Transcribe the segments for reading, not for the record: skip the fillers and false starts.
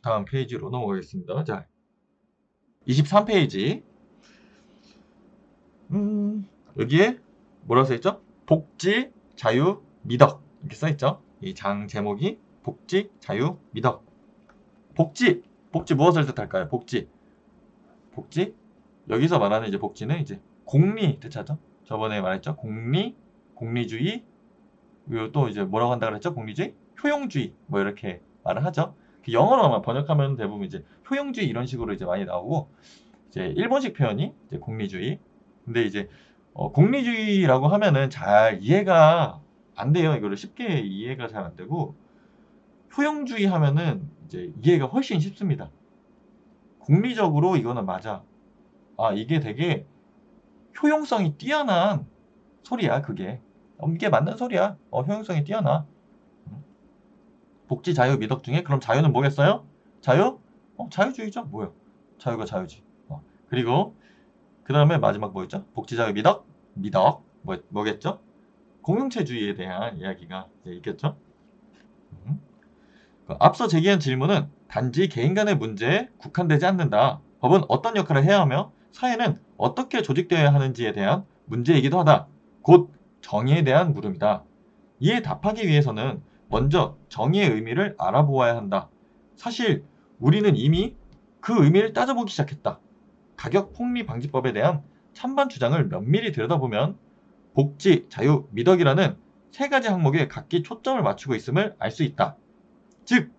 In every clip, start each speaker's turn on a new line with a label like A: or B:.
A: 다음 페이지로 넘어가겠습니다. 자, 23페이지. 여기에 뭐라고 써있죠? 복지, 자유, 미덕. 이렇게 써있죠? 이 장 제목이 복지, 자유, 미덕. 복지! 복지 무엇을 뜻할까요? 복지. 복지? 여기서 말하는 이제 복지는 이제 공리 뜻하죠? 저번에 말했죠? 공리, 공리주의, 그리고 또 이제 뭐라고 한다 그랬죠? 공리주의? 효용주의. 뭐 이렇게 말을 하죠. 영어로만 번역하면 대부분 이제 효용주의 이런 식으로 이제 많이 나오고, 이제 일본식 표현이 이제 공리주의. 근데 이제 공리주의라고 하면은 잘 이해가 안 돼요. 이거를 쉽게 이해가 잘 안 되고, 효용주의 하면은 이제 이해가 훨씬 쉽습니다. 공리적으로 이거는 맞아. 아, 이게 되게 효용성이 뛰어난 소리야, 그게. 이게 맞는 소리야. 효용성이 뛰어나. 복지, 자유, 미덕 중에 그럼 자유는 뭐겠어요? 자유? 자유주의죠. 뭐요? 자유가 자유지. 그리고 그 다음에 마지막 뭐였죠? 복지, 자유, 미덕? 미덕. 뭐겠죠? 공동체주의에 대한 이야기가 이제 있겠죠? 음. 앞서 제기한 질문은 단지 개인 간의 문제에 국한되지 않는다. 법은 어떤 역할을 해야 하며 사회는 어떻게 조직되어야 하는지에 대한 문제이기도 하다. 곧 정의에 대한 물음이다. 이에 답하기 위해서는 먼저 정의의 의미를 알아보아야 한다. 사실 우리는 이미 그 의미를 따져보기 시작했다. 가격 폭리 방지법에 대한 찬반 주장을 면밀히 들여다보면 복지, 자유, 미덕이라는 세 가지 항목에 각기 초점을 맞추고 있음을 알 수 있다. 즉,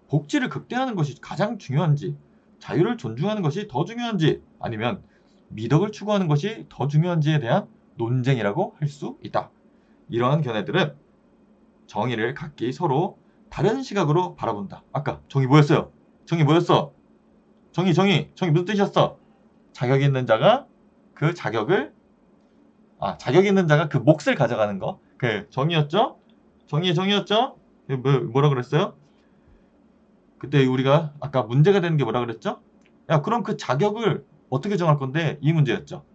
A: 복지를 극대화하는 것이 가장 중요한지, 자유를 존중하는 것이 더 중요한지, 아니면 미덕을 추구하는 것이 더 중요한지에 대한 논쟁이라고 할 수 있다. 이러한 견해들은 정의를 각기 서로 다른 시각으로 바라본다. 아까 정의 뭐였어요? 정의 뭐였어? 정의 무슨 뜻이었어? 자격 있는 자가 그 자격을, 자격 있는 자가 그 몫을 가져가는 거. 그 정의였죠? 정의였죠? 뭐라 그랬어요? 그때 우리가 아까 문제가 되는 게 뭐라 그랬죠? 야, 그럼 그 자격을 어떻게 정할 건데? 이 문제였죠.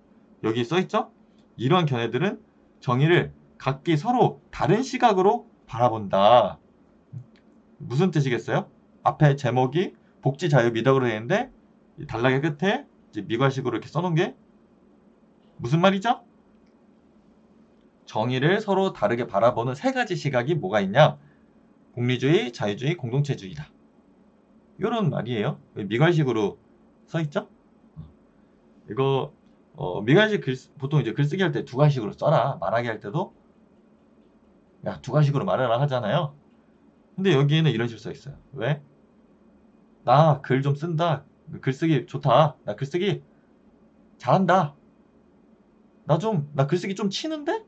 A: 여기 써있죠? 이러한 견해들은 정의를 각기 서로 다른 시각으로 바라본다. 무슨 뜻이겠어요? 앞에 제목이 복지, 자유, 미덕으로 되어 있는데 단락의 끝에 이제 미괄식으로 이렇게 써놓은 게 무슨 말이죠? 정의를 서로 다르게 바라보는 세 가지 시각이 뭐가 있냐? 공리주의, 자유주의, 공동체주의다. 이런 말이에요. 미괄식으로 써있죠? 이거 미괄식 보통 이제 글쓰기 할 때 두 가지식으로 써라. 말하기 할 때도 야, 두 가지식으로 말해라 하잖아요. 근데 여기에는 이런 식으로 써 있어요. 왜? 나 글 좀 쓴다. 글쓰기 좋다. 나 글쓰기 잘한다. 나 글쓰기 좀 치는데?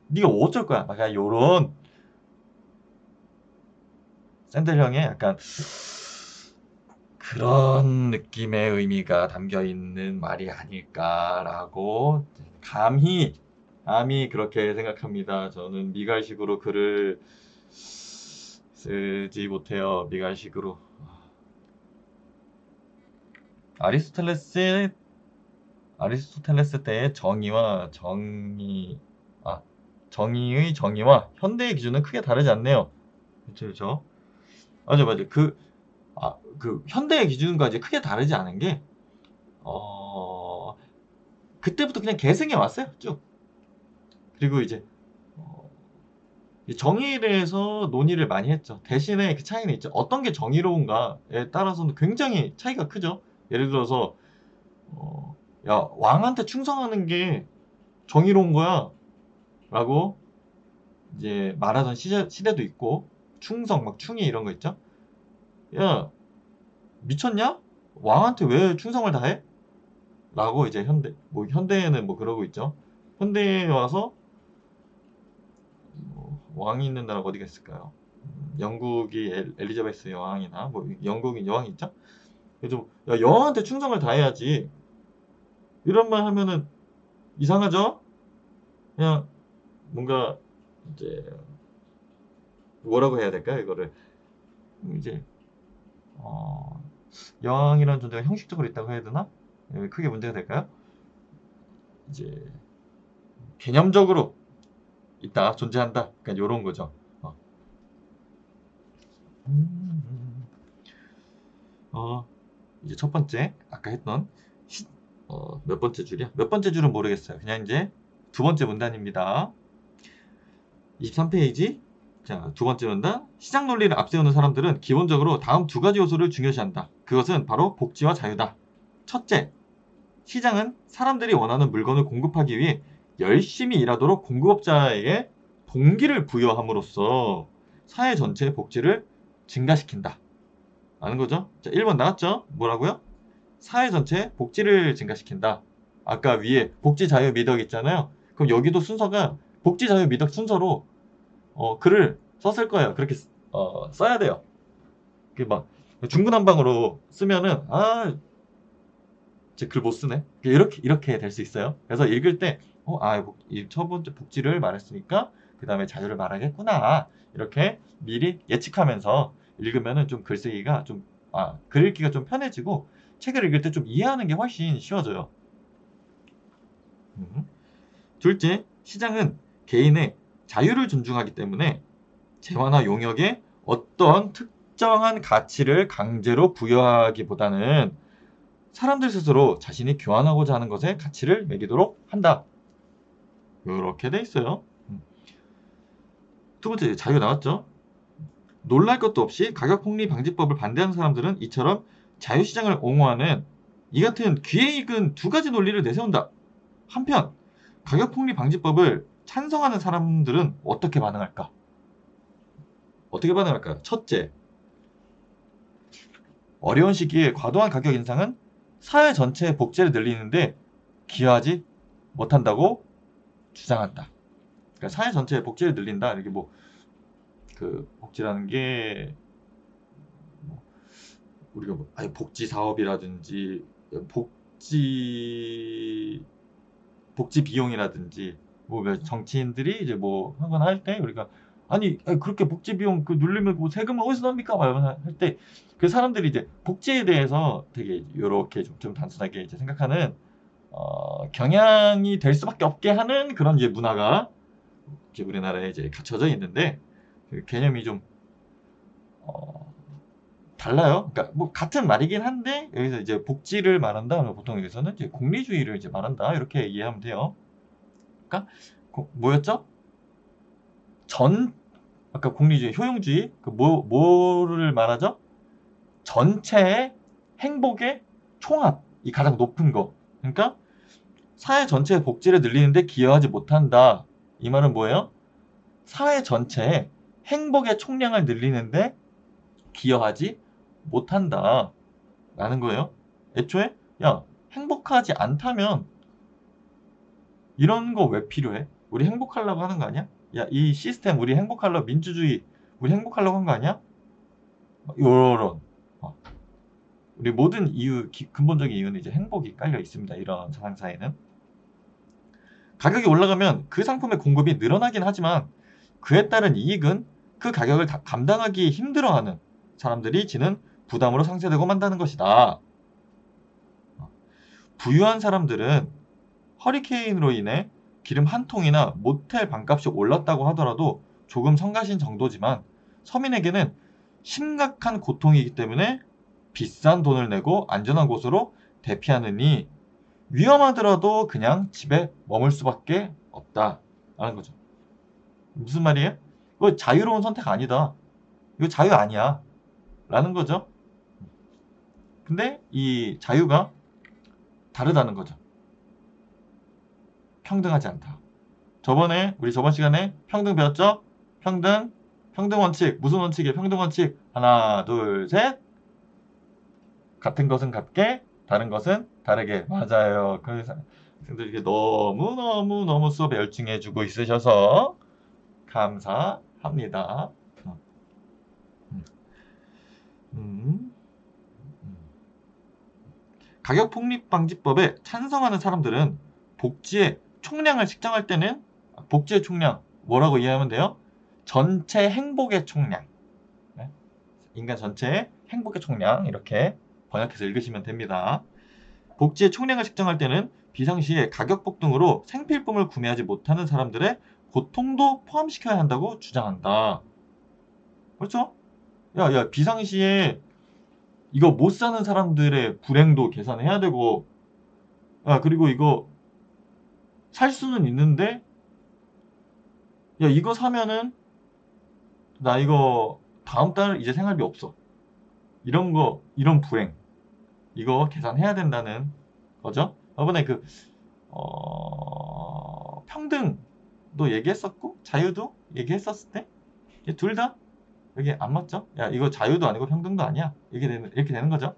A: 네가 어쩔 거야? 막 요런 샌들형의 약간 그런 느낌의 의미가 담겨 있는 말이 아닐까라고 감히 그렇게 생각합니다. 저는 미갈식으로 글을 쓰지 못해요. 미갈식으로. 아리스토텔레스 때의 정의의 정의와 현대의 기준은 크게 다르지 않네요. 그렇죠. 맞아. 그 현대의 기준과 이제 크게 다르지 않은 게 그때부터 그냥 계승해 왔어요. 쭉. 그리고 이제 정의에 대해서 논의를 많이 했죠. 대신에 그 차이는 있죠. 어떤 게 정의로운가에 따라서는 굉장히 차이가 크죠. 예를 들어서 야, 왕한테 충성하는 게 정의로운 거야 라고 이제 말하던 시대도 있고, 충성 막 충의 이런 거 있죠. 야, 미쳤냐? 왕한테 왜 충성을 다해? 라고 이제 현대에는 뭐 그러고 있죠. 현대에 와서 왕이 있는 나라가 어디가 있을까요? 영국이 엘리자베스 여왕이나 뭐 영국인 여왕이 있죠. 그래서 야, 여왕한테 충성을 다해야지. 이런 말 하면은 이상하죠? 그냥 뭔가 이제 뭐라고 해야 될까요? 이거를 이제 여왕이라는 존재가 형식적으로 있다고 해야 되나? 크게 문제가 될까요? 이제 개념적으로 있다, 존재한다. 그러니까 이런 거죠. 이제 첫 번째 아까 했던 몇 번째 줄이야? 몇 번째 줄은 모르겠어요. 그냥 이제 두 번째 문단입니다. 23페이지. 자, 두 번째 문단. 시장 논리를 앞세우는 사람들은 기본적으로 다음 두 가지 요소를 중요시한다. 그것은 바로 복지와 자유다. 첫째, 시장은 사람들이 원하는 물건을 공급하기 위해 열심히 일하도록 공급업자에게 동기를 부여함으로써 사회 전체의 복지를 증가시킨다. 아는 거죠? 자, 1번 나왔죠? 뭐라고요? 사회 전체의 복지를 증가시킨다. 아까 위에 복지 자유 미덕 있잖아요. 그럼 여기도 순서가 복지 자유 미덕 순서로 글을 썼을 거예요. 그렇게 써야 돼요. 막 중구난방으로 쓰면은 제 글 못 쓰네. 이렇게 될 수 있어요. 그래서 읽을 때 이 첫 번째 복지를 말했으니까 그 다음에 자유를 말하겠구나. 이렇게 미리 예측하면서 읽으면은 좀 글쓰기가 글 읽기가 좀 편해지고 책을 읽을 때 좀 이해하는 게 훨씬 쉬워져요. 둘째, 시장은 개인의 자유를 존중하기 때문에 재화나 용역에 어떤 특정한 가치를 강제로 부여하기보다는 사람들 스스로 자신이 교환하고자 하는 것에 가치를 매기도록 한다. 이렇게 돼 있어요. 두 번째, 자유가 나왔죠. 놀랄 것도 없이 가격폭리 방지법을 반대하는 사람들은 이처럼 자유시장을 옹호하는 이 같은 귀에 익은 두 가지 논리를 내세운다. 한편 가격폭리 방지법을 찬성하는 사람들은 어떻게 반응할까? 어떻게 반응할까요? 첫째, 어려운 시기에 과도한 가격 인상은 사회 전체의 복지를 늘리는데 기여하지 못한다고 주장한다. 그러니까 사회 전체의 복지를 늘린다. 이렇게 그 복지라는 게 우리가 복지 사업이라든지 복지 비용이라든지 정치인들이 이제 한 건 할 때 우리가 그렇게 복지 비용 누르면 세금은 어디서 납니까? 할 때 그 사람들이 이제 복지에 대해서 되게 이렇게 좀 단순하게 이제 생각하는 경향이 될 수밖에 없게 하는 그런 이제 문화가 이제 우리나라에 이제 갖춰져 있는데 그 개념이 좀 달라요. 그러니까 같은 말이긴 한데 여기서 이제 복지를 말한다. 보통 여기서는 이제 공리주의를 이제 말한다. 이렇게 이해하면 돼요. 그러니까 뭐였죠? 아까 공리주의, 효용주의, 뭐를 말하죠? 전체의 행복의 총합이 가장 높은 거. 그러니까 사회 전체의 복지를 늘리는데 기여하지 못한다. 이 말은 뭐예요? 사회 전체의 행복의 총량을 늘리는데 기여하지 못한다. 라는 거예요. 애초에 행복하지 않다면 이런 거 왜 필요해? 우리 행복하려고 하는 거 아니야? 이 시스템 우리 행복하려고 민주주의 우리 행복하려고 한 거 아니야? 요런 우리 모든 근본적인 이유는 이제 행복이 깔려 있습니다. 이런 상사에는 가격이 올라가면 그 상품의 공급이 늘어나긴 하지만 그에 따른 이익은 그 가격을 감당하기 힘들어하는 사람들이 지는 부담으로 상쇄되고 만다는 것이다. 부유한 사람들은 허리케인으로 인해 기름 한 통이나 모텔 방값이 올랐다고 하더라도 조금 성가신 정도지만 서민에게는 심각한 고통이기 때문에 비싼 돈을 내고 안전한 곳으로 대피하느니 위험하더라도 그냥 집에 머물 수밖에 없다라는 거죠. 무슨 말이에요? 이거 자유로운 선택 아니다. 이거 자유 아니야. 라는 거죠. 근데 이 자유가 다르다는 거죠. 평등하지 않다. 우리 저번 시간에 평등 배웠죠? 평등 원칙. 무슨 원칙이에요? 평등 원칙. 하나, 둘, 셋. 같은 것은 같게, 다른 것은 다르게. 맞아요. 그래서 선생님들 너무 수업에 열중해주고 있으셔서 감사합니다. 가격 폭립 방지법에 찬성하는 사람들은 복지의 총량을 측정할 때는 복지의 총량 뭐라고 이해하면 돼요? 전체 행복의 총량. 네? 인간 전체의 행복의 총량 이렇게 번역해서 읽으시면 됩니다. 복지의 총량을 측정할 때는 비상시에 가격 폭등으로 생필품을 구매하지 못하는 사람들의 고통도 포함시켜야 한다고 주장한다. 그렇죠? 비상시에 이거 못 사는 사람들의 불행도 계산해야 되고, 그리고 이거 살 수는 있는데, 야, 이거 사면은 나 이거 다음 달 이제 생활비 없어. 이런 불행. 이거 계산해야 된다는 거죠. 저번에 평등도 얘기했었고, 자유도 얘기했었을 때, 둘 다 이게 안 맞죠? 야, 이거 자유도 아니고 평등도 아니야. 이렇게 되는 거죠.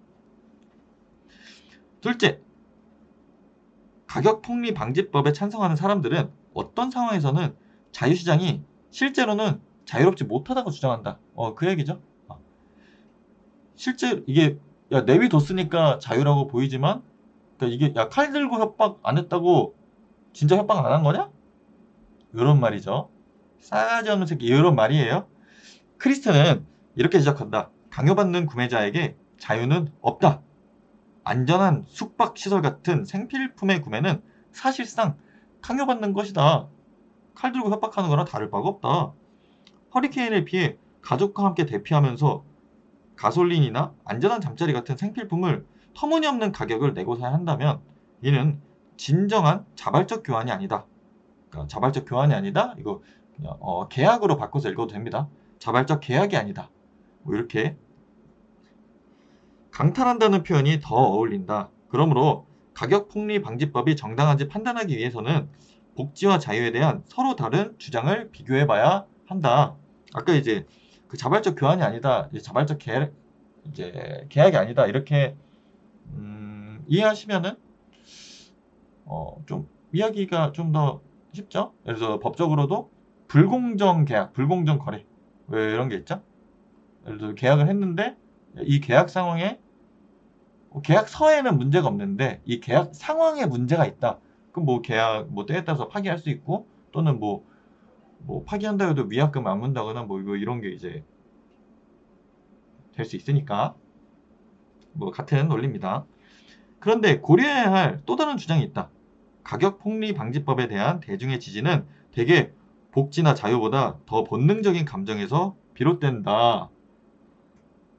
A: 둘째, 가격폭리 방지법에 찬성하는 사람들은 어떤 상황에서는 자유시장이 실제로는 자유롭지 못하다고 주장한다. 그 얘기죠. 실제 이게 야, 내비뒀으니까 자유라고 보이지만, 그러니까 이게 야, 칼 들고 협박 안 했다고 진짜 협박 안 한 거냐? 이런 말이죠. 싸가지 없는 새끼, 이런 말이에요. 크리스트는 이렇게 지적한다. 강요받는 구매자에게 자유는 없다. 안전한 숙박시설 같은 생필품의 구매는 사실상 강요받는 것이다. 칼 들고 협박하는 거랑 다를 바가 없다. 허리케인에 피해 가족과 함께 대피하면서 가솔린이나 안전한 잠자리 같은 생필품을 터무니없는 가격을 내고 사야 한다면 이는 진정한 자발적 교환이 아니다. 그러니까 자발적 교환이 아니다. 이거 그냥 계약으로 바꿔서 읽어도 됩니다. 자발적 계약이 아니다. 뭐 이렇게 강탈한다는 표현이 더 어울린다. 그러므로 가격폭리 방지법이 정당한지 판단하기 위해서는 복지와 자유에 대한 서로 다른 주장을 비교해봐야 한다. 아까 이제 그 자발적 교환이 아니다, 자발적 계약이 아니다 이렇게 이해하시면은 좀 이야기가 좀 더 쉽죠. 예를 들어 법적으로도 불공정 계약, 불공정 거래 왜 이런 게 있죠. 예를 들어 계약을 했는데 이 계약 상황에 계약서에는 문제가 없는데 이 계약 상황에 문제가 있다. 그럼 뭐 계약 때에 따라서 파기할 수 있고 또는 뭐 파기한다 해도 위약금 안 문다거나 뭐 이런 게 이제 될 수 있으니까 뭐 같은 논리입니다. 그런데 고려해야 할 또 다른 주장이 있다. 가격 폭리 방지법에 대한 대중의 지지는 대개 복지나 자유보다 더 본능적인 감정에서 비롯된다.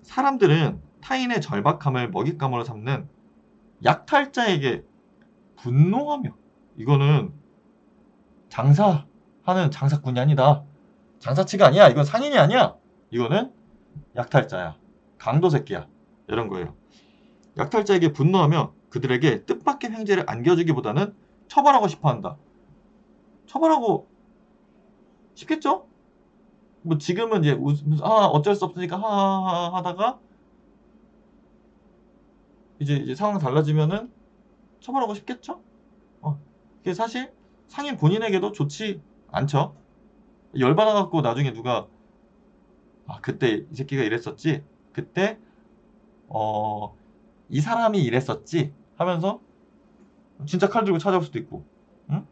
A: 사람들은 타인의 절박함을 먹잇감으로 삼는 약탈자에게 분노하며, 이거는 장사하는 장사꾼이 아니다. 장사치가 아니야. 이건 상인이 아니야. 이거는 약탈자야. 강도 새끼야. 이런 거예요. 약탈자에게 분노하며 그들에게 뜻밖의 횡재를 안겨주기보다는 처벌하고 싶어 한다. 처벌하고 싶겠죠? 뭐 지금은 이제 어쩔 수 없으니까 하하하 하다가 이제 상황 달라지면은 처벌하고 싶겠죠? 그게 사실 상인 본인에게도 좋지 않죠. 열받아갖고 나중에 누가 그때 이 새끼가 이랬었지. 그때 이 사람이 이랬었지 하면서 진짜 칼 들고 찾아올 수도 있고. 응?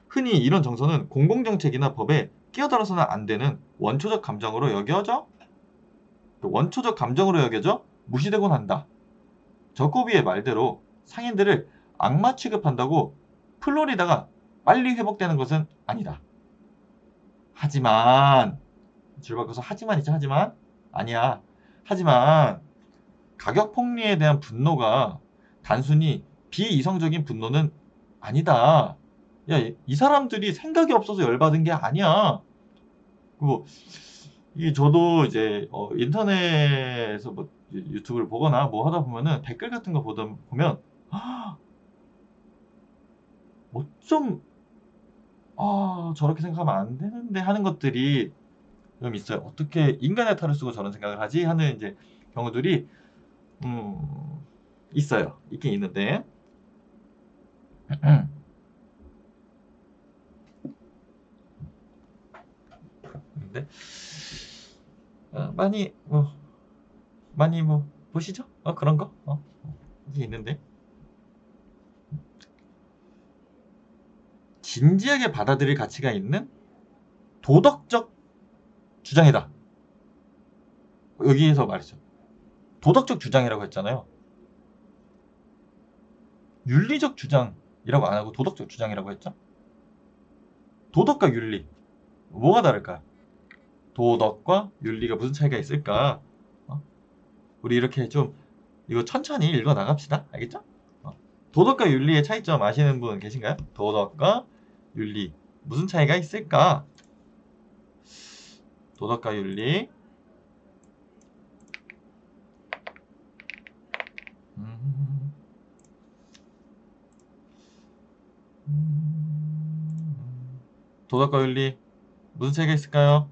A: 흔히 이런 정서는 공공정책이나 법에 끼어들어서는 안 되는 원초적 감정으로 여겨져 무시되곤 한다. 저코비의 말대로 상인들을 악마 취급한다고 플로리다가 빨리 회복되는 것은 아니다. 하지만 줄 바꿔서 하지만 아니야. 하지만 가격 폭리에 대한 분노가 단순히 비이성적인 분노는 아니다. 야, 이 사람들이 생각이 없어서 열받은 게 아니야. 그리고 이 저도 이제 인터넷에서 뭐 유튜브를 보거나 뭐 하다 보면은 댓글 같은 거 보면 어쩜 저렇게 생각하면 안 되는데 하는 것들이 좀 있어요. 어떻게 인간의 탈을 쓰고 저런 생각을 하지 하는 이제 경우들이 있어요. 있긴 있는데 근데 많이 보시죠? 그런 거 이게 있는데 진지하게 받아들일 가치가 있는 도덕적 주장이다. 여기에서 말이죠. 도덕적 주장이라고 했잖아요. 윤리적 주장이라고 안 하고 도덕적 주장이라고 했죠? 도덕과 윤리 뭐가 다를까요? 도덕과 윤리가 무슨 차이가 있을까? 우리 이렇게 좀 이거 천천히 읽어 나갑시다. 알겠죠? 도덕과 윤리의 차이점 아시는 분 계신가요? 도덕과 윤리 무슨 차이가 있을까? 도덕과 윤리. 도덕과 윤리 무슨 차이가 있을까요?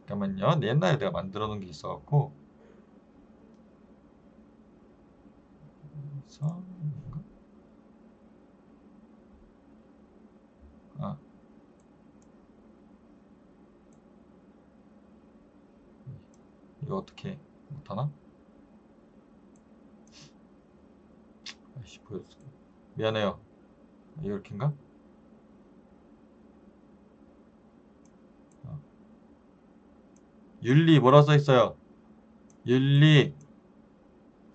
A: 잠깐만요. 옛날에 내가 만들어 놓은 게 있어갖고. 이거 어떻게 못하나? 아이씨, 보여줬어. 미안해요. 이렇게인가? 윤리 뭐라 써 있어요? 윤리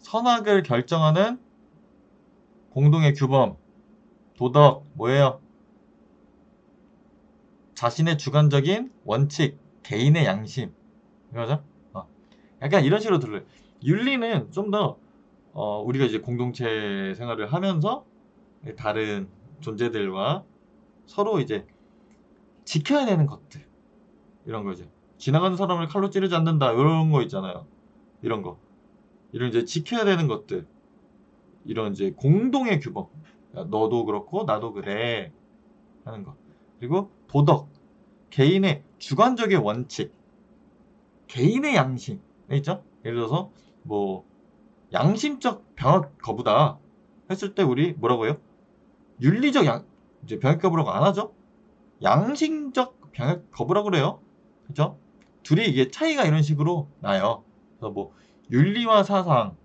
A: 선악을 결정하는 공동의 규범. 도덕 뭐예요? 자신의 주관적인 원칙, 개인의 양심. 이거죠? 약간 이런 식으로 들려요. 윤리는 좀 더 우리가 이제 공동체 생활을 하면서 다른 존재들과 서로 이제 지켜야 되는 것들, 이런 거죠. 지나가는 사람을 칼로 찌르지 않는다, 이런 거 있잖아요. 이런 거, 이런 이제 지켜야 되는 것들, 이런 이제 공동의 규범. 야, 너도 그렇고 나도 그래 하는 거. 그리고 도덕, 개인의 주관적인 원칙, 개인의 양심 있죠? 예를 들어서 뭐 양심적 병역 거부다 했을 때 우리 뭐라고 해요? 윤리적 이제 병역 거부라고 안 하죠? 양심적 병역 거부라고 그래요. 그죠? 둘이 이게 차이가 이런 식으로 나요. 그래서 뭐 윤리와 사상,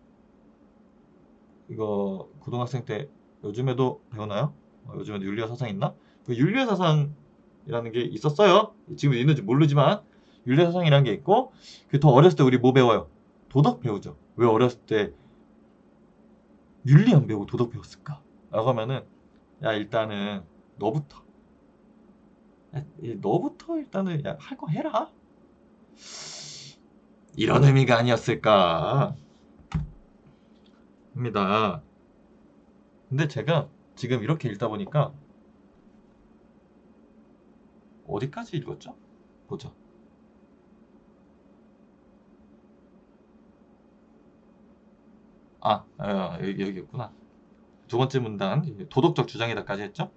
A: 이거 고등학생 때 요즘에도 배우나요? 요즘에도 윤리와 사상 있나? 그 윤리와 사상이라는 게 있었어요. 지금 있는지 모르지만 윤리와 사상이라는 게 있고, 그 더 어렸을 때 우리 뭐 배워요? 도덕 배우죠. 왜 어렸을 때 윤리 안 배우고 도덕 배웠을까? 라고 하면은, 야 일단은 너부터 일단은 할 거 해라, 이런 의미가 아니었을까 합니다. 근데 제가 지금 이렇게 읽다 보니까 어디까지 읽었죠? 보자. 여기 있구나. 두 번째 문단, 도덕적 주장이다까지 했죠?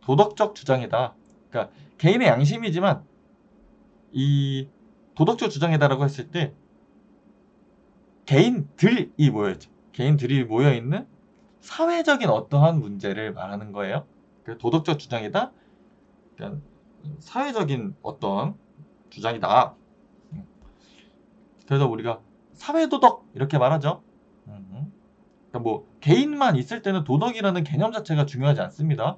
A: 도덕적 주장이다. 그러니까 개인의 양심이지만 이 도덕적 주장이다라고 했을 때 개인들이 모여있죠. 개인들이 모여있는 사회적인 어떠한 문제를 말하는 거예요. 도덕적 주장이다. 그러니까 사회적인 어떤 주장이다. 그래서 우리가 사회도덕 이렇게 말하죠. 그러니까 뭐 개인만 있을 때는 도덕이라는 개념 자체가 중요하지 않습니다.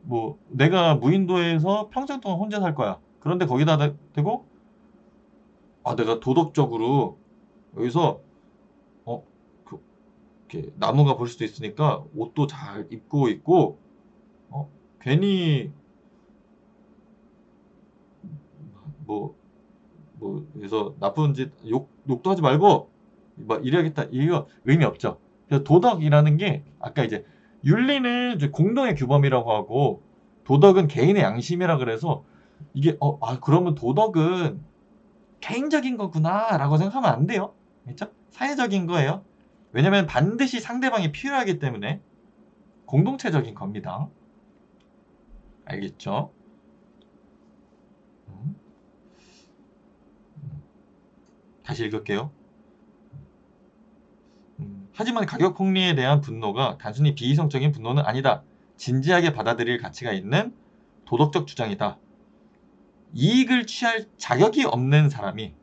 A: 뭐 내가 무인도에서 평생 동안 혼자 살 거야. 그런데 거기다 대고 내가 도덕적으로 여기서 이렇게 나무가 볼 수도 있으니까 옷도 잘 입고 있고 괜히 뭐 그래서 나쁜 짓 욕도 하지 말고 막 이래야겠다, 이거 의미 없죠. 그래서 도덕이라는 게 아까 이제 윤리는 이제 공동의 규범이라고 하고 도덕은 개인의 양심이라 그래서 이게 그러면 도덕은 개인적인 거구나라고 생각하면 안 돼요. 그렇죠? 사회적인 거예요. 왜냐면 반드시 상대방이 필요하기 때문에 공동체적인 겁니다. 알겠죠? 다시 읽을게요. 하지만 가격 폭리에 대한 분노가 단순히 비이성적인 분노는 아니다. 진지하게 받아들일 가치가 있는 도덕적 주장이다. 이익을 취할 자격이 없는 사람이,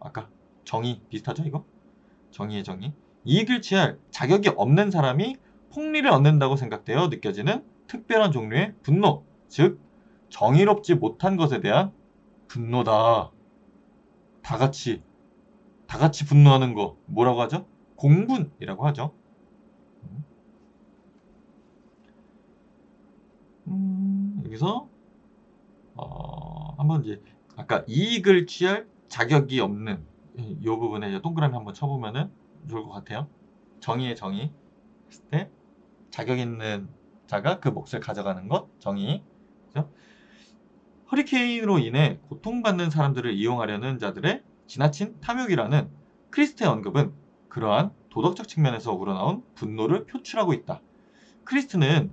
A: 아까 정의 비슷하죠 이거? 정의의 정의. 이익을 취할 자격이 없는 사람이 폭리를 얻는다고 생각되어 느껴지는 특별한 종류의 분노, 즉 정의롭지 못한 것에 대한 분노다. 다 같이 분노하는 거 뭐라고 하죠? 공분이라고 하죠. 여기서 한번 이제 아까 이익을 취할 자격이 없는 이 부분에 이제 동그라미 한번 쳐보면은 좋을 것 같아요. 정의의 정의 했을 때 자격 있는 자가 그 몫을 가져가는 것 정의. 그죠? 허리케인으로 인해 고통받는 사람들을 이용하려는 자들의 지나친 탐욕이라는 크리스트의 언급은 그러한 도덕적 측면에서 우러나온 분노를 표출하고 있다. 크리스트는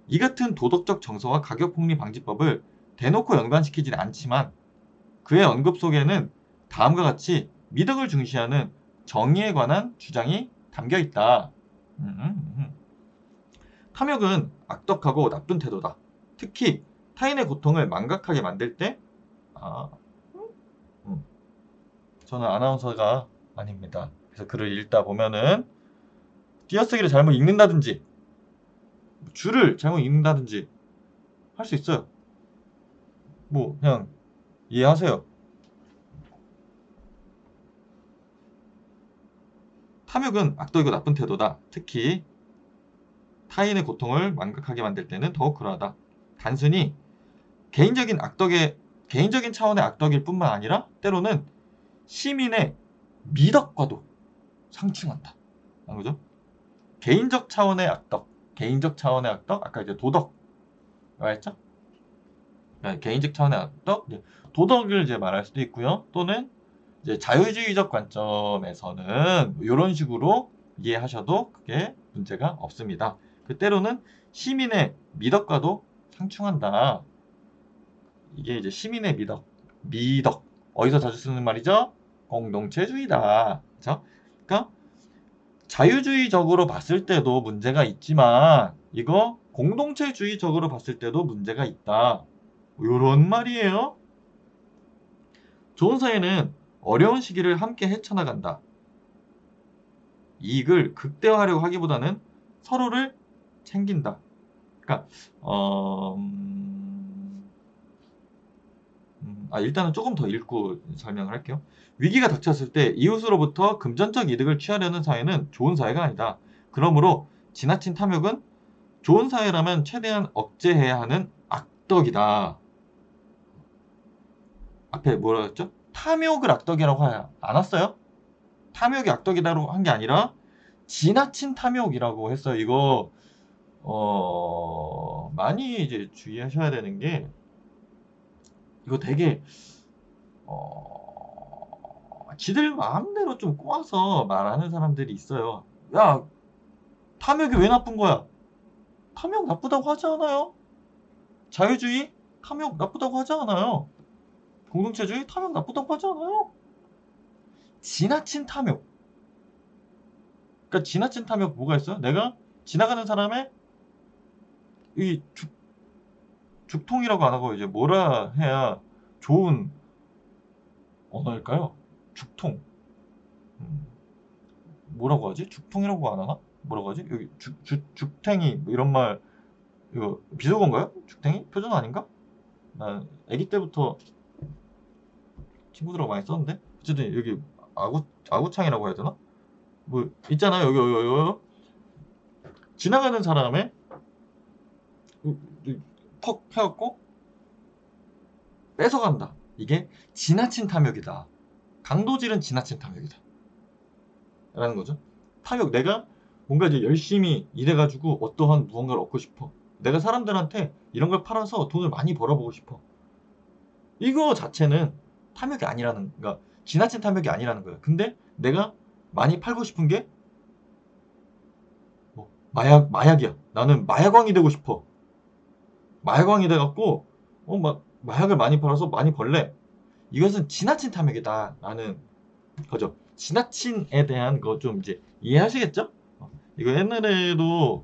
A: 이 같은 도덕적 정서와 가격폭리 방지법을 대놓고 연관시키지는 않지만 그의 언급 속에는 다음과 같이 미덕을 중시하는 정의에 관한 주장이 담겨 있다. 탐욕은 악덕하고 나쁜 태도다. 특히 타인의 고통을 망각하게 만들 때, 저는 아나운서가 아닙니다. 그래서 글을 읽다 보면은 띄어쓰기를 잘못 읽는다든지 줄을 잘못 읽는다든지 할 수 있어요. 뭐 그냥 이해하세요. 탐욕은 악덕이고 나쁜 태도다. 특히 타인의 고통을 망각하게 만들 때는 더욱 그러하다. 단순히 개인적인 차원의 악덕일 뿐만 아니라 때로는 시민의 미덕과도 상충한다. 그죠? 개인적 차원의 악덕, 아까 이제 도덕, 알았죠? 개인적 차원의 악덕, 도덕을 이제 말할 수도 있고요. 또는 이제 자유주의적 관점에서는 이런 식으로 이해하셔도 그게 문제가 없습니다. 때로는 시민의 미덕과도 상충한다. 이게 이제 시민의 미덕. 어디서 자주 쓰는 말이죠? 공동체주의다. 그렇죠? 그러니까 자유주의적으로 봤을 때도 문제가 있지만 이거 공동체주의적으로 봤을 때도 문제가 있다. 이런 말이에요. 좋은 사회는 어려운 시기를 함께 헤쳐나간다. 이익을 극대화하려고 하기보다는 서로를 챙긴다. 그러니까 일단은 조금 더 읽고 설명을 할게요. 위기가 닥쳤을 때 이웃으로부터 금전적 이득을 취하려는 사회는 좋은 사회가 아니다. 그러므로 지나친 탐욕은 좋은 사회라면 최대한 억제해야 하는 악덕이다. 앞에 뭐라 했죠? 탐욕을 악덕이라고 하지 않았어요? 탐욕이 악덕이라고 한 게 아니라 지나친 탐욕이라고 했어요. 이거 많이 이제 주의하셔야 되는 게 이거 되게 지들 마음대로 좀 꼬아서 말하는 사람들이 있어요. 야, 탐욕이 왜 나쁜 거야? 탐욕 나쁘다고 하지 않아요? 자유주의? 탐욕 나쁘다고 하지 않아요? 공동체주의? 탐욕 나쁘다고 하지 않아요? 지나친 탐욕. 그러니까 지나친 탐욕 뭐가 있어요? 내가 지나가는 사람의 이 죽통이라고 안 하고 이제 뭐라 해야 좋은 언어일까요? 죽통. 뭐라고 하지? 죽통이라고 안 하나? 뭐라고 하지? 여기 죽탱이 뭐 이런 말 이거 비속어인가요? 죽탱이? 표준 아닌가? 난 아기 때부터 친구들하고 많이 썼는데 어쨌든 여기 아구창이라고 해야 되나? 뭐 있잖아요. 여기 지나가는 사람의 턱 해갖고 뺏어간다. 이게 지나친 탐욕이다. 강도질은 지나친 탐욕이다. 라는 거죠. 탐욕. 내가 뭔가 이제 열심히 일해가지고 어떠한 무언가를 얻고 싶어. 내가 사람들한테 이런 걸 팔아서 돈을 많이 벌어보고 싶어. 이거 자체는 탐욕이 아니라는, 그러니까 지나친 탐욕이 아니라는 거예요. 근데 내가 많이 팔고 싶은 게 뭐 마약이야. 나는 마약왕이 되고 싶어. 마약왕이 돼갖고 마약을 많이 팔아서 많이 벌래. 이것은 지나친 탐욕이다. 라는 거죠. 지나친에 대한 거 좀 이제 이해하시겠죠? 이거 옛날에도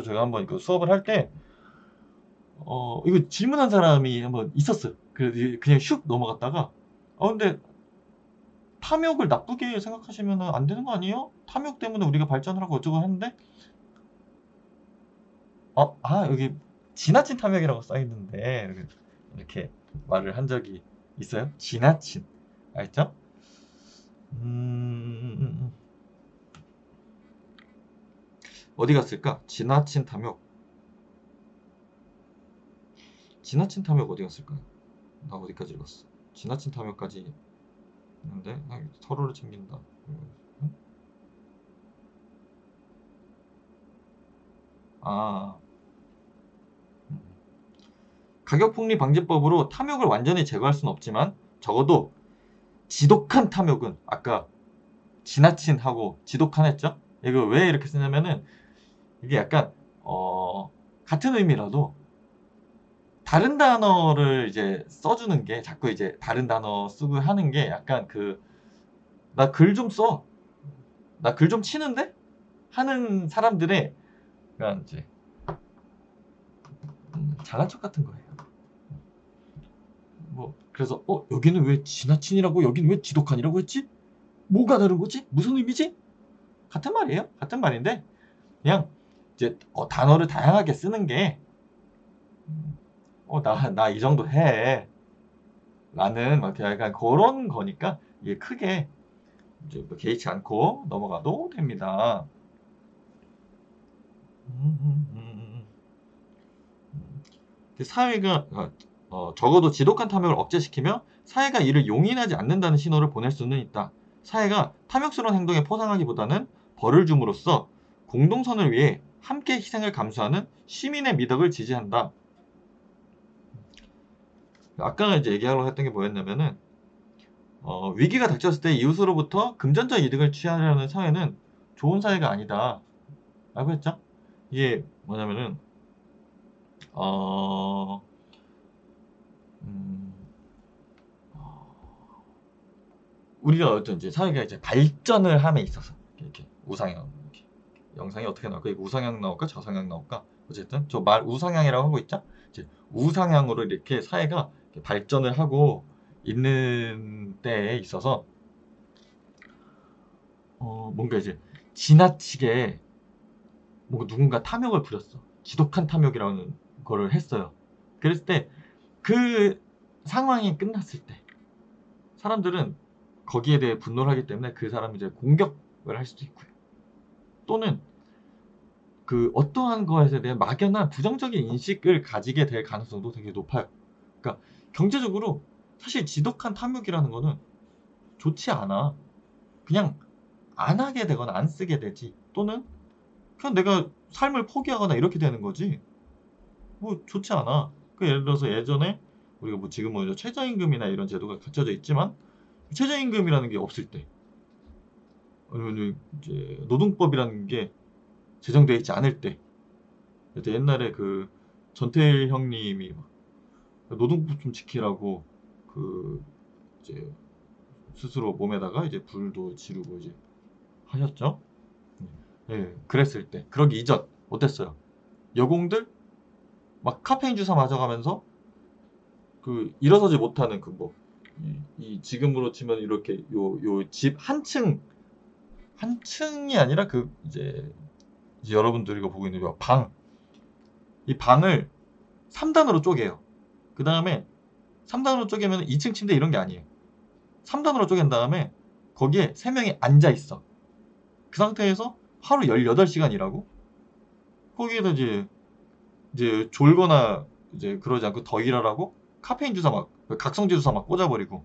A: 제가 한번 그 수업을 할 때, 이거 질문한 사람이 한번 있었어요. 그냥 슉 넘어갔다가, 근데 탐욕을 나쁘게 생각하시면 안 되는 거 아니에요? 탐욕 때문에 우리가 발전을 하고 어쩌고 했는데, 여기 지나친 탐욕이라고 써있는데, 이렇게 말을 한 적이 있어요. 지나친. 알죠? 어디 갔을까? 지나친 탐욕. 지나친 탐욕 어디 갔을까요? 나 어디까지 읽었어? 지나친 탐욕까지 있는데 서로를 챙긴다. 응? 아, 가격폭리 방지법으로 탐욕을 완전히 제거할 수는 없지만 적어도 지독한 탐욕은 아까 지나친 하고 지독한 했죠? 이거 왜 이렇게 쓰냐면은 이게 약간 같은 의미라도 다른 단어를 이제 써주는 게 자꾸 이제 다른 단어 쓰고 하는 게 약간 나 글 좀 써. 나 글 좀 치는데? 하는 사람들의 약간 이제 잘난 척 같은 거예요. 뭐 그래서 여기는 왜 지나친이라고 여기는 왜 지독한이라고 했지? 뭐가 다른 거지? 무슨 의미지? 같은 말이에요. 같은 말인데 그냥 이제 단어를 다양하게 쓰는 게 나 이 정도 해. 라는 막 약간 그런 거니까 이게 크게 이제 뭐 개의치 않고 넘어가도 됩니다. 사회가 적어도 지독한 탐욕을 억제시키며 사회가 이를 용인하지 않는다는 신호를 보낼 수는 있다. 사회가 탐욕스러운 행동에 포상하기보다는 벌을 줌으로써 공동선을 위해 함께 희생을 감수하는 시민의 미덕을 지지한다. 아까 이제 얘기하려고 했던 게 뭐였냐면은 위기가 닥쳤을 때 이웃으로부터 금전적 이득을 취하려는 사회는 좋은 사회가 아니다. 라고 했죠? 이게 뭐냐면은 어, 음, 우리가 어떤 이제 사회가 이제 발전을 함에 있어서 이렇게 우상향 이렇게 영상이 어떻게 나올까? 이거 우상향 나올까? 저상향 나올까? 어쨌든 저 말 우상향이라고 하고 있죠? 이제 우상향으로 이렇게 사회가 이렇게 발전을 하고 있는 때에 있어서 뭔가 이제 지나치게 뭔가 누군가 탐욕을 부렸어. 지독한 탐욕이라는 거를 했어요. 그랬을 때 그 상황이 끝났을 때 사람들은 거기에 대해 분노를 하기 때문에 그 사람이 이제 공격을 할 수도 있고요. 또는 어떠한 것에 대해 막연한 부정적인 인식을 가지게 될 가능성도 되게 높아요. 그러니까 경제적으로 사실 지독한 탐욕이라는 거는 좋지 않아. 그냥 안 하게 되거나 안 쓰게 되지. 또는 그냥 내가 삶을 포기하거나 이렇게 되는 거지. 뭐 좋지 않아. 예를 들어서 예전에 우리가 뭐 지금 뭐 최저임금이나 이런 제도가 갖춰져 있지만 최저임금이라는 게 없을 때 아니면 이제 노동법이라는 게 제정되어 있지 않을 때 옛날에 전태일 형님이 노동법 좀 지키라고 이제 스스로 몸에다가 이제 불도 지르고 이제 하셨죠. 예, 그랬을 때 그러기 이전 어땠어요? 여공들 막 카페인 주사 맞아가면서 일어서지 못하는 이 지금으로 치면 이렇게 요 집 한 층이 아니라 이제 여러분들이 이거 보고 있는 이 방을 3단으로 쪼개요. 그 다음에 3단으로 쪼개면 2층 침대 이런 게 아니에요. 3단으로 쪼갠 다음에 거기에 3명이 앉아 있어. 그 상태에서 하루 18시간 일하고 거기에다 이제 졸거나 이제 그러지 않고 더 일하라고 카페인 주사 각성제 주사 막 꽂아버리고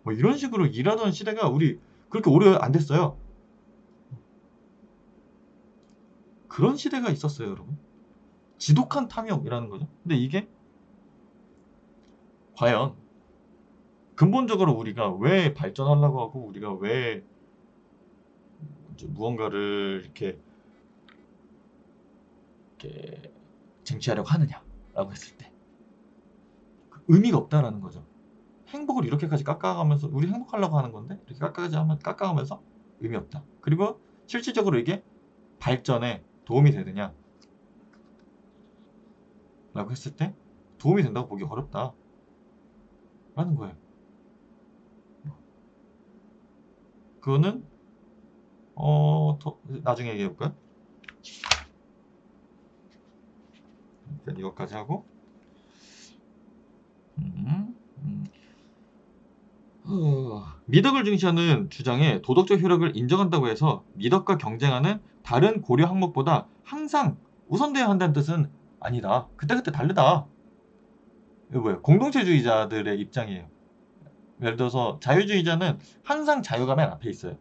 A: 뭐 이런 식으로 일하던 시대가 우리 그렇게 오래 안 됐어요. 그런 시대가 있었어요, 여러분. 지독한 탐욕이라는 거죠. 근데 이게 과연 근본적으로 우리가 왜 발전하려고 하고 우리가 왜 이제 무언가를 이렇게 쟁취하려고 하느냐라고 했을 때 의미가 없다라는 거죠. 행복을 이렇게까지 깎아가면서 우리 행복하려고 하는 건데 이렇게 깎아가면서 의미 없다. 그리고 실질적으로 이게 발전에 도움이 되느냐 라고 했을 때 도움이 된다고 보기 어렵다 라는 거예요. 그거는 나중에 얘기해 볼까요? 일단 이것까지 하고 미덕을 중시하는 주장에 도덕적 효력을 인정한다고 해서 미덕과 경쟁하는 다른 고려 항목보다 항상 우선되어야 한다는 뜻은 아니다. 그때그때 다르다. 이거 뭐예요? 공동체주의자들의 입장이에요. 예를 들어서 자유주의자는 항상 자유가 맨 앞에 있어요.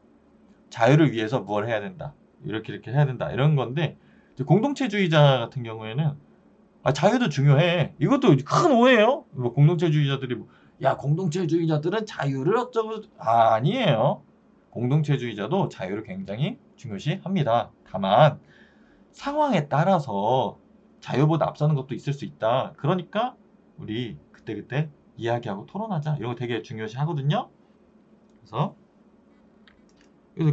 A: 자유를 위해서 뭘 해야 된다. 이렇게 해야 된다. 이런 건데 공동체주의자 같은 경우에는 자유도 중요해. 이것도 큰 오해예요. 뭐 공동체주의자들이 야 공동체주의자들은 자유를 어쩌고 아니에요. 공동체주의자도 자유를 굉장히 중요시합니다. 다만 상황에 따라서 자유보다 앞서는 것도 있을 수 있다. 그러니까 우리 그때그때 이야기하고 토론하자. 이런 거 되게 중요시 하거든요.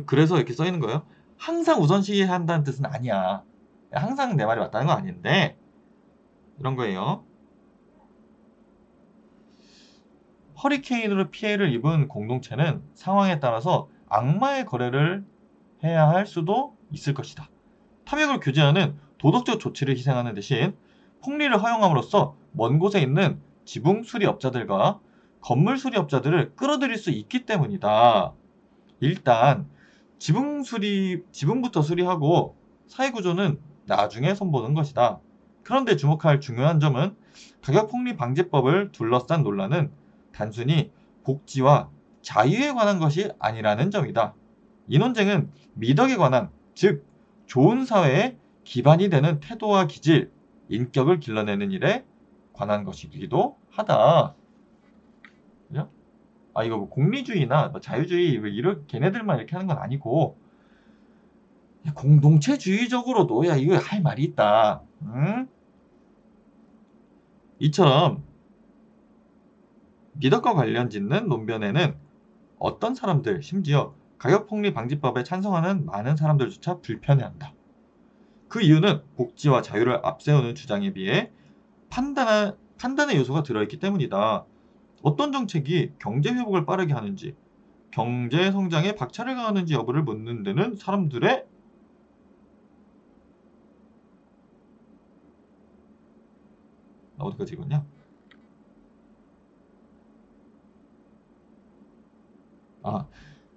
A: 그래서 이렇게 써 있는 거예요. 항상 우선시한다는 뜻은 아니야. 항상 내 말이 맞다는 건 아닌데 이런 거예요. 허리케인으로 피해를 입은 공동체는 상황에 따라서 악마의 거래를 해야 할 수도 있을 것이다. 탐욕을 규제하는 도덕적 조치를 희생하는 대신 폭리를 허용함으로써 먼 곳에 있는 지붕 수리업자들과 건물 수리업자들을 끌어들일 수 있기 때문이다. 일단 지붕부터 수리하고 사회구조는 나중에 손보는 것이다. 그런데 주목할 중요한 점은 가격폭리 방지법을 둘러싼 논란은 단순히 복지와 자유에 관한 것이 아니라는 점이다. 이 논쟁은 미덕에 관한, 즉 좋은 사회의 기반이 되는 태도와 기질, 인격을 길러내는 일에 관한 것이기도 하다. 그죠? 이거 뭐 공리주의나 뭐 자유주의 이런 걔네들만 이렇게 하는 건 아니고 공동체주의적으로도 이거 할 말이 있다. 응? 이처럼 미덕과 관련 짓는 논변에는 어떤 사람들, 심지어 가격폭리 방지법에 찬성하는 많은 사람들조차 불편해한다. 그 이유는 복지와 자유를 앞세우는 주장에 비해 판단의 요소가 들어있기 때문이다. 어떤 정책이 경제 회복을 빠르게 하는지, 경제 성장에 박차를 가하는지 여부를 묻는 데는 사람들의 어디까지 읽었냐?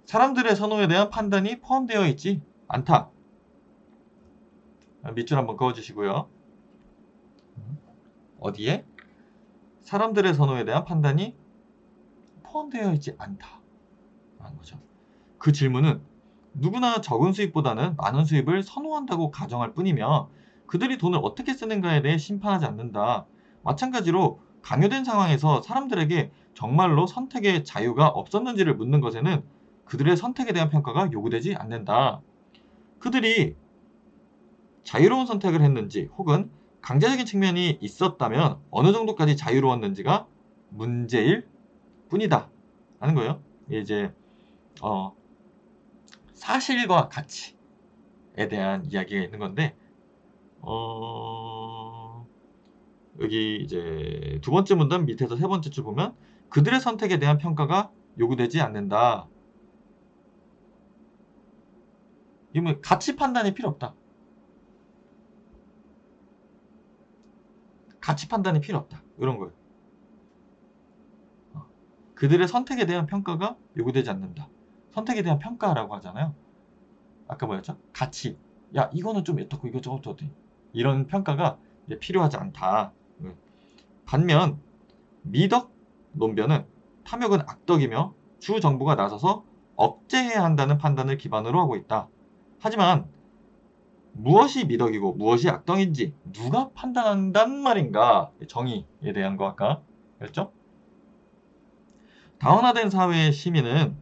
A: 사람들의 선호에 대한 판단이 포함되어 있지 않다. 밑줄 한번 그어주시고요. 어디에? 사람들의 선호에 대한 판단이 포함되어 있지 않다. 라는 거죠. 그 질문은 누구나 적은 수입보다는 많은 수입을 선호한다고 가정할 뿐이며 그들이 돈을 어떻게 쓰는가에 대해 심판하지 않는다. 마찬가지로 강요된 상황에서 사람들에게 정말로 선택의 자유가 없었는지를 묻는 것에는 그들의 선택에 대한 평가가 요구되지 않는다. 그들이 자유로운 선택을 했는지 혹은 강제적인 측면이 있었다면 어느 정도까지 자유로웠는지가 문제일 뿐이다. 하는 거예요. 이제 사실과 가치에 대한 이야기가 있는 건데 여기 이제 두 번째 문단 밑에서 세 번째 줄 보면 그들의 선택에 대한 평가가 요구되지 않는다. 이러면 가치 판단이 필요 없다. 가치 판단이 필요 없다. 이런 거예요. 그들의 선택에 대한 평가가 요구되지 않는다. 선택에 대한 평가라고 하잖아요. 아까 뭐였죠? 가치. 야, 이거는 좀 어떻고 이거 저거 어떻고 이런 평가가 이제 필요하지 않다. 반면 미덕 논변은 탐욕은 악덕이며 주 정부가 나서서 억제해야 한다는 판단을 기반으로 하고 있다. 하지만 무엇이 미덕이고 무엇이 악덕인지 누가 판단한단 말인가? 정의에 대한 거 아까 그랬죠? 다원화된 사회의 시민은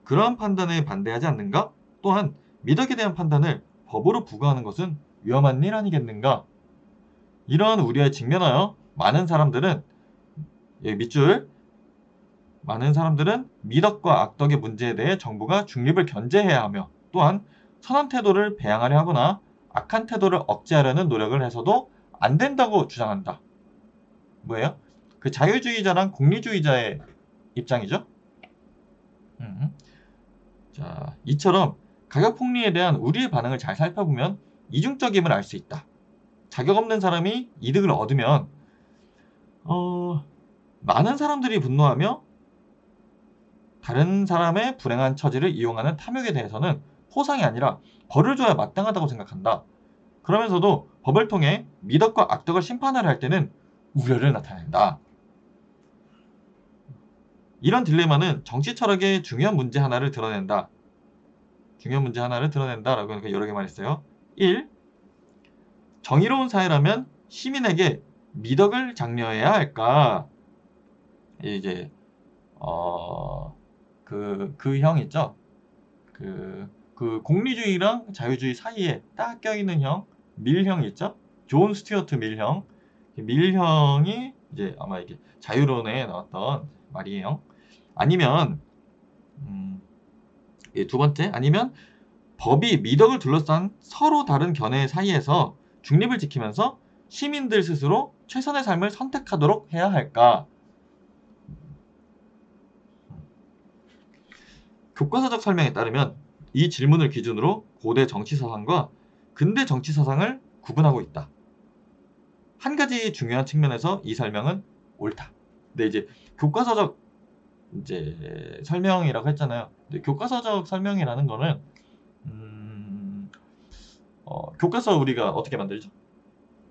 A: 그러한 판단에 반대하지 않는가? 또한 미덕에 대한 판단을 법으로 부과하는 것은 위험한 일 아니겠는가? 이러한 우려에 직면하여 많은 사람들은 밑줄 많은 사람들은 미덕과 악덕의 문제에 대해 정부가 중립을 견제해야 하며 또한 선한 태도를 배양하려 하거나 악한 태도를 억제하려는 노력을 해서도 안 된다고 주장한다. 뭐예요? 그 자유주의자랑 공리주의자의 입장이죠. 자, 이처럼 가격 폭리에 대한 우리의 반응을 잘 살펴보면 이중적임을 알 수 있다. 자격 없는 사람이 이득을 얻으면 많은 사람들이 분노하며 다른 사람의 불행한 처지를 이용하는 탐욕에 대해서는 포상이 아니라 벌을 줘야 마땅하다고 생각한다. 그러면서도 법을 통해 미덕과 악덕을 심판하려 할 때는 우려를 나타낸다. 이런 딜레마는 정치 철학의 중요한 문제 하나를 드러낸다. 중요한 문제 하나를 드러낸다라고 여러 개 말했어요. 1. 정의로운 사회라면 시민에게 미덕을 장려해야 할까? 이제 그 형 있죠? 그 공리주의랑 자유주의 사이에 딱 껴있는 형, 밀형 있죠? 존 스튜어트 밀형. 밀형이 이제 아마 이게 자유론에 나왔던 말이에요. 아니면 두 번째, 아니면 법이 미덕을 둘러싼 서로 다른 견해 사이에서 중립을 지키면서 시민들 스스로 최선의 삶을 선택하도록 해야 할까? 교과서적 설명에 따르면 이 질문을 기준으로 고대 정치사상과 근대 정치사상을 구분하고 있다. 한 가지 중요한 측면에서 이 설명은 옳다. 근데 이제 교과서적 이제 설명이라고 했잖아요. 근데 교과서적 설명이라는 거는 교과서 우리가 어떻게 만들죠?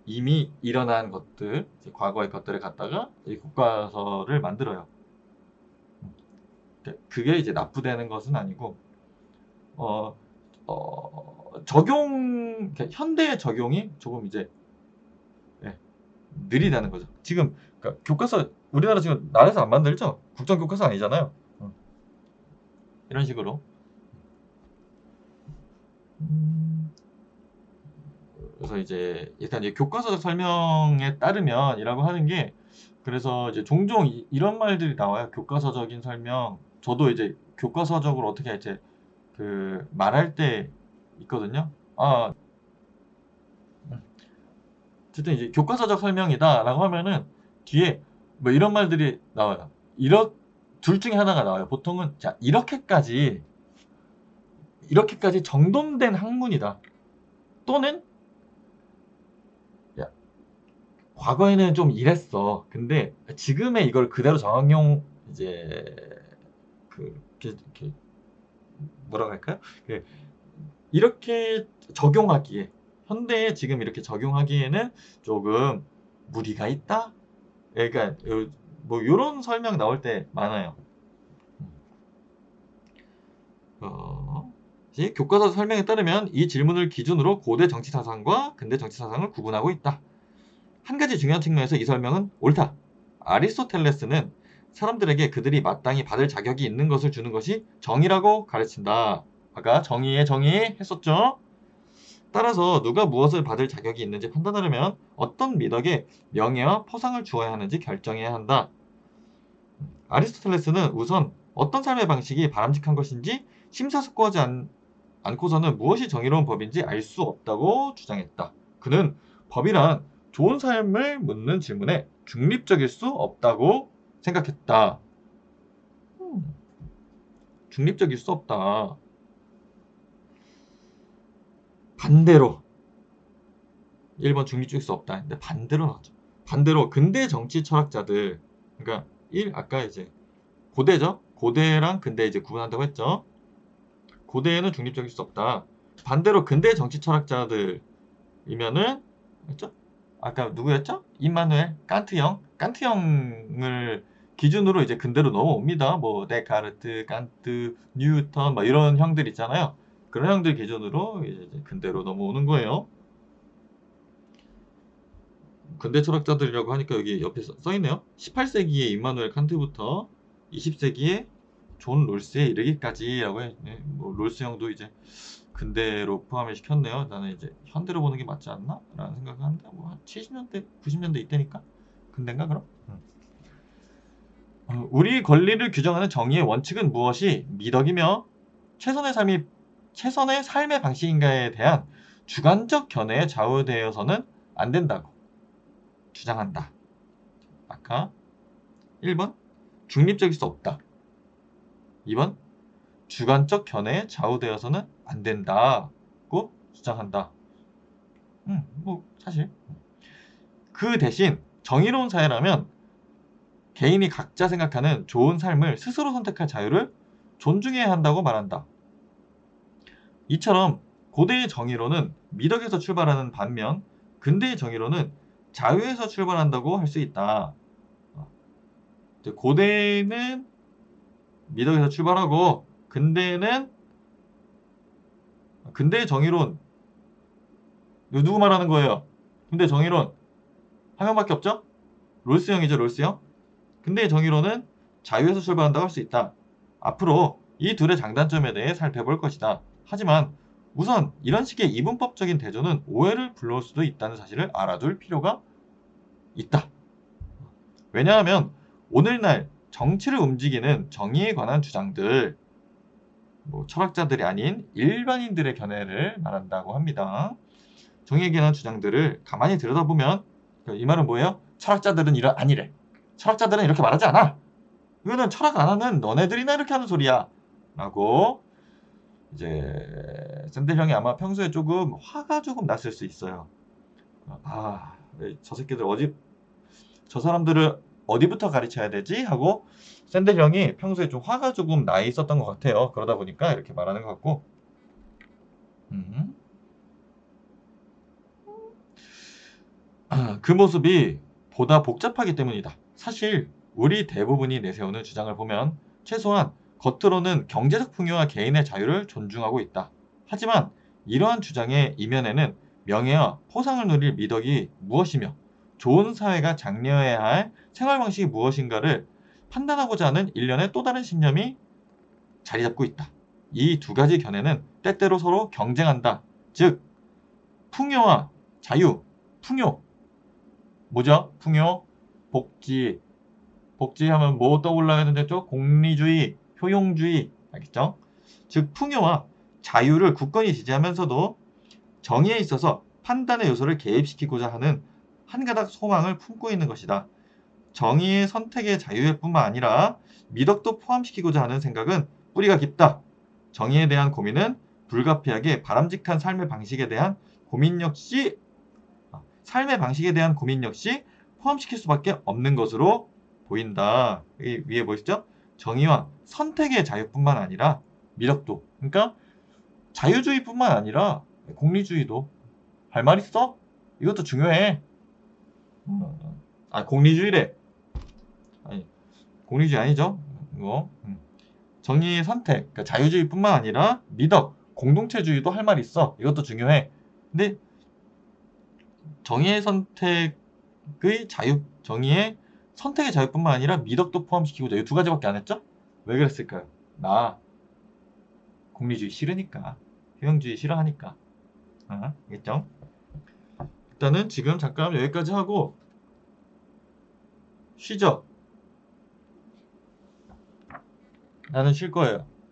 A: 이미 일어난 것들, 과거의 것들을 갖다가 이 교과서를 만들어요. 그게 이제 납부되는 것은 아니고 현대 적용이 조금 이제 느리다는 거죠. 지금 그러니까 교과서 우리나라 지금 나라에서 안 만들죠? 국정교과서 아니잖아요. 이런 식으로. 그래서 이제 일단 이제 교과서적 설명에 따르면이라고 하는 게 그래서 이제 종종 이런 말들이 나와요. 교과서적인 설명. 저도 이제 교과서적으로 어떻게 이제 그 말할 때 있거든요. 어쨌든 이제 교과서적 설명이다라고 하면은 뒤에 뭐 이런 말들이 나와요. 둘 중에 하나가 나와요. 보통은 자 이렇게까지 정돈된 학문이다. 또는 야, 과거에는 좀 이랬어. 근데 지금의 이걸 그대로 정학용 이제 이렇게 뭐라고 할까요? 이렇게 적용하기에 현대에 지금 이렇게 적용하기에는 조금 무리가 있다. 그러니까 뭐 이런 설명 나올 때 많아요. 교과서 설명에 따르면 이 질문을 기준으로 고대 정치 사상과 근대 정치 사상을 구분하고 있다. 한 가지 중요한 측면에서 이 설명은 옳다. 아리스토텔레스는 사람들에게 그들이 마땅히 받을 자격이 있는 것을 주는 것이 정의라고 가르친다. 아까 정의의 정의 했었죠? 따라서 누가 무엇을 받을 자격이 있는지 판단하려면 어떤 미덕에 명예와 포상을 주어야 하는지 결정해야 한다. 아리스토텔레스는 우선 어떤 삶의 방식이 바람직한 것인지 심사숙고하지 않고서는 무엇이 정의로운 법인지 알 수 없다고 주장했다. 그는 법이란 좋은 삶을 묻는 질문에 중립적일 수 없다고 생각했다. 중립적일 수 없다. 반대로 1번 중립적일 수 없다. 근데 반대로 나왔죠. 반대로 근대 정치 철학자들 그러니까 아까 이제 고대죠. 고대랑 근대 이제 구분한다고 했죠. 고대에는 중립적일 수 없다. 반대로 근대 정치 철학자들이면은 했죠? 아까 누구였죠? 임마누엘 칸트형을 기준으로 이제 근대로 넘어옵니다. 뭐 데카르트, 칸트, 뉴턴 뭐 이런 형들 있잖아요. 그런 형들 기준으로 이제 근대로 넘어오는 거예요. 근대 철학자들이라고 하니까 여기 옆에 써있네요. 18세기의 임마누엘 칸트부터 20세기의 존 롤스에 이르기까지라고 해. 네, 뭐 롤스 형도 이제 근대로 포함을 시켰네요. 나는 이제 현대로 보는 게 맞지 않나? 라는 생각을 하는데 뭐 한 70년대, 90년대 이때니까 근대인가 그럼? 우리 권리를 규정하는 정의의 원칙은 무엇이 미덕이며 최선의 삶의 방식인가에 대한 주관적 견해에 좌우되어서는 안 된다고 주장한다. 아까 1번 중립적일 수 없다. 2번 주관적 견해에 좌우되어서는 안 된다고 주장한다. 뭐 사실 그 대신 정의로운 사회라면 개인이 각자 생각하는 좋은 삶을 스스로 선택할 자유를 존중해야 한다고 말한다. 이처럼 고대의 정의로는 미덕에서 출발하는 반면 근대의 정의로는 자유에서 출발한다고 할 수 있다. 고대는 미덕에서 출발하고 근대의 정의론 누구 말하는 거예요? 근대 정의론 한 명밖에 없죠? 롤스형이죠, 롤스형. 근대의 정의론은 자유에서 출발한다고 할 수 있다. 앞으로 이 둘의 장단점에 대해 살펴볼 것이다. 하지만 우선 이런 식의 이분법적인 대조는 오해를 불러올 수도 있다는 사실을 알아둘 필요가 있다. 왜냐하면 오늘날 정치를 움직이는 정의에 관한 주장들, 철학자들이 아닌 일반인들의 견해를 말한다고 합니다. 정의에 관한 주장들을 가만히 들여다보면 이 말은 뭐예요? 철학자들은 아니래. 철학자들은 이렇게 말하지 않아. 이거는 철학 안 하는 너네들이나 이렇게 하는 소리야. 라고 이제 샌델 형이 아마 평소에 조금 화가 조금 났을 수 있어요. 저 사람들을 어디부터 가르쳐야 되지? 하고 샌델 형이 평소에 좀 화가 조금 나 있었던 것 같아요. 그러다 보니까 이렇게 말하는 것 같고. 그 모습이 보다 복잡하기 때문이다. 사실 우리 대부분이 내세우는 주장을 보면 최소한 겉으로는 경제적 풍요와 개인의 자유를 존중하고 있다. 하지만 이러한 주장의 이면에는 명예와 포상을 누릴 미덕이 무엇이며 좋은 사회가 장려해야 할 생활 방식이 무엇인가를 판단하고자 하는 일련의 또 다른 신념이 자리 잡고 있다. 이 두 가지 견해는 때때로 서로 경쟁한다. 즉 풍요와 자유, 풍요 뭐죠? 풍요, 복지하면 뭐 떠올라야 되죠? 공리주의, 효용주의, 알겠죠? 즉 풍요와 자유를 굳건히 지지하면서도 정의에 있어서 판단의 요소를 개입시키고자 하는 한 가닥 소망을 품고 있는 것이다. 정의의 선택의 자유일 뿐만 아니라 미덕도 포함시키고자 하는 생각은 뿌리가 깊다. 정의에 대한 고민은 불가피하게 바람직한 삶의 방식에 대한 고민 역시 포함시킬 수밖에 없는 것으로 보인다. 이 위에 보이시죠? 정의와 선택의 자유뿐만 아니라 미덕도. 그러니까 자유주의뿐만 아니라 공리주의도. 할 말 있어? 이것도 중요해. 공리주의래. 아니, 공리주의 아니죠? 이거. 정의의 선택, 그러니까 자유주의뿐만 아니라 미덕, 공동체주의도 할 말 있어. 이것도 중요해. 근데 정의의 선택의 자유뿐만 아니라 미덕도 포함시키고자 이 두 가지밖에 안 했죠? 왜 그랬을까요? 나 공리주의 싫으니까, 효용주의 싫어하니까. 알겠죠? 일단은 지금 잠깐 여기까지 하고 쉬죠. 나는 쉴 거예요.